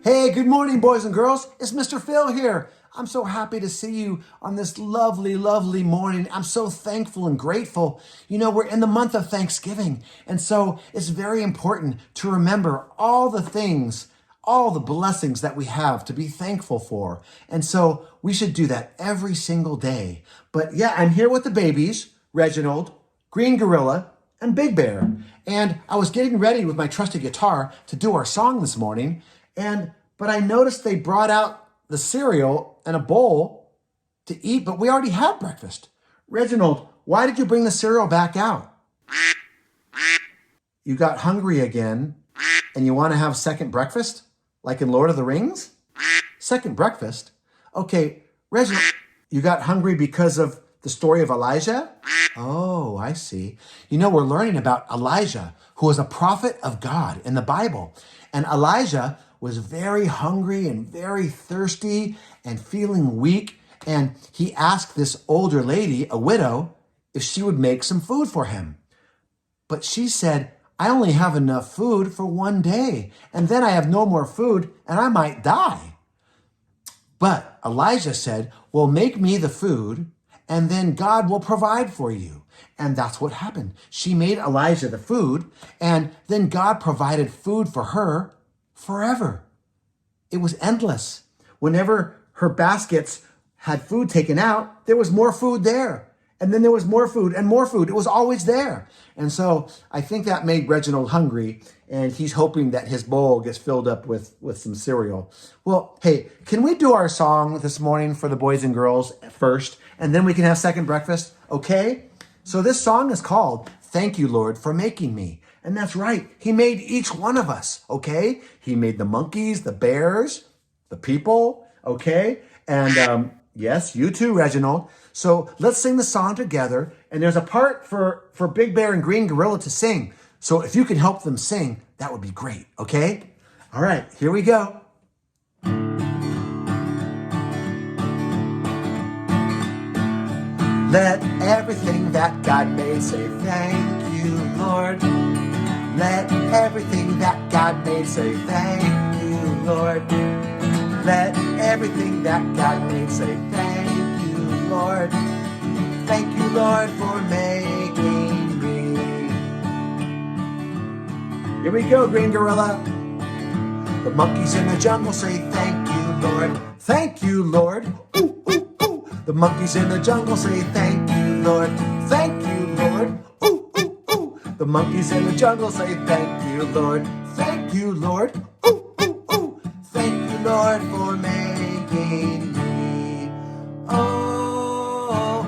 Hey, good morning, boys and girls. It's Mr. Phil here. I'm so happy to see you on this lovely, lovely morning. I'm so thankful and grateful. You know, we're in the month of Thanksgiving, and so it's very important to remember all the things, all the blessings that we have to be thankful for. And so we should do that every single day. But yeah, I'm here with the babies, Reginald, Green Gorilla, and Big Bear. And I was getting ready with my trusty guitar to do our song this morning. But I noticed they brought out the cereal and a bowl to eat, but we already had breakfast. Reginald, why did you bring the cereal back out? You got hungry again and you want to have second breakfast? Like in Lord of the Rings? Second breakfast? Okay, Reginald, you got hungry because of the story of Elijah? Oh, I see. You know, we're learning about Elijah, who was a prophet of God in the Bible. And Elijah was very hungry and very thirsty and feeling weak. And he asked this older lady, a widow, if she would make some food for him. But she said, I only have enough food for one day, and then I have no more food and I might die. But Elijah said, well, make me the food and then God will provide for you. And that's what happened. She made Elijah the food, and then God provided food for her forever. It was endless. Whenever her baskets had food taken out, there was more food there. And then there was more food and more food. It was always there. And so I think that made Reginald hungry, and he's hoping that his bowl gets filled up with some cereal. Well, hey, can we do our song this morning for the boys and girls first, and then we can have second breakfast, okay? So this song is called Thank You, Lord, for Making Me. And that's right. He made each one of us, okay? He made the monkeys, the bears, the people, okay? And yes, you too, Reginald. So let's sing the song together. And there's a part for Big Bear and Green Gorilla to sing. So if you can help them sing, that would be great, okay? All right, here we go. Let everything that God made say thank you, Lord. Let everything that God made say thank you, Lord. Let everything that God made say thank you, Lord. Thank you, Lord, for making me. Here we go, Green Gorilla. The monkeys in the jungle say thank you, Lord. Thank you, Lord. Ooh, ooh, ooh. The monkeys in the jungle say thank you, Lord. Thank you, Lord. Ooh, ooh, ooh. The monkeys in the jungle say thank you, Lord. Thank you, Lord. Ooh, ooh, ooh. Thank you, Lord, for making me. Oh,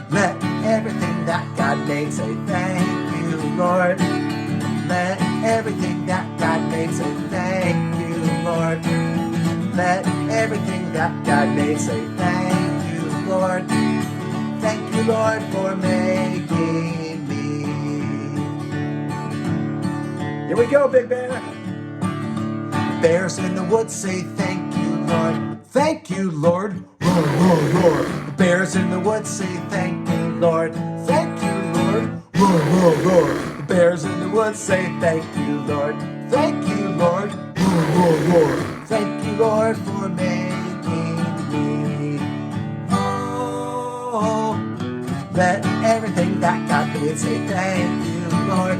let everything that God made say thank you, Lord. Let everything that God made say thank you, Lord. Let everything that God made say thank you, Lord. Thank you, Lord, for making me. Here we go, Big Bear. The bears in the woods say thank you, Lord. Thank you, Lord. Roar, roar, roar. The bears in the woods say thank you, Lord. Thank you, Lord. Roar, roar, roar. The bears in the woods say thank you, Lord. Thank you, Lord. Roar, roar, roar. Thank you, Lord, for making me. Oh, let everything that God made say thank you, Lord.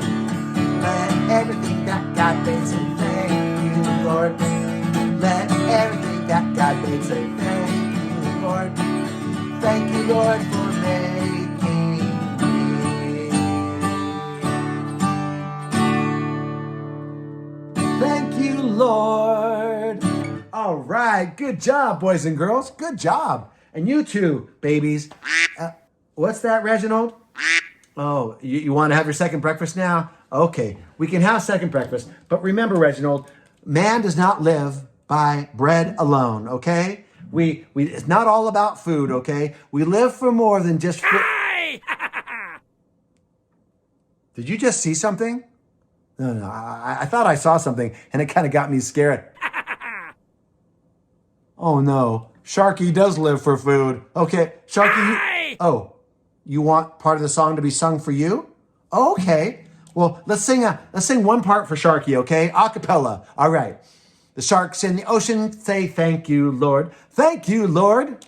Let everything that God made say thank you, Lord. Let everything that God made say thank you, Lord. Thank you, Lord, for making me. Thank you, Lord. All right, good job, boys and girls. Good job. And you too, babies. What's that, Reginald? Oh, you want to have your second breakfast now? Okay, we can have second breakfast. But remember, Reginald, man does not live by bread alone, okay? It's not all about food, okay? We live for more than just food. Did you just see something? No, I thought I saw something, and it kind of got me scared. Oh, no. Sharky does live for food. Okay, Sharky, you want part of the song to be sung for you? Okay. Well, let's sing one part for Sharky, okay? A cappella. All right. The sharks in the ocean say thank you, Lord. Thank you, Lord.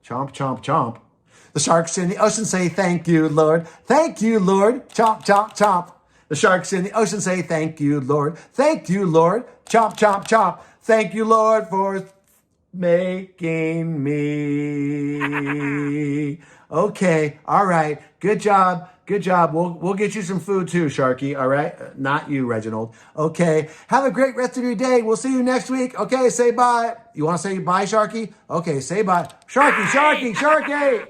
Chomp, chomp, chomp. The sharks in the ocean say thank you, Lord. Thank you, Lord. Chomp, chomp, chomp. The sharks in the ocean say thank you, Lord. Thank you, Lord. Chomp, chomp, chomp. Thank you, Lord, for making me. Okay, all right. Good job. Good job. We'll get you some food too, Sharky. All right, not you, Reginald. Okay. Have a great rest of your day. We'll see you next week. Okay, say bye. You want to say bye, Sharky? Okay, say bye. Sharky, Sharky, Sharky.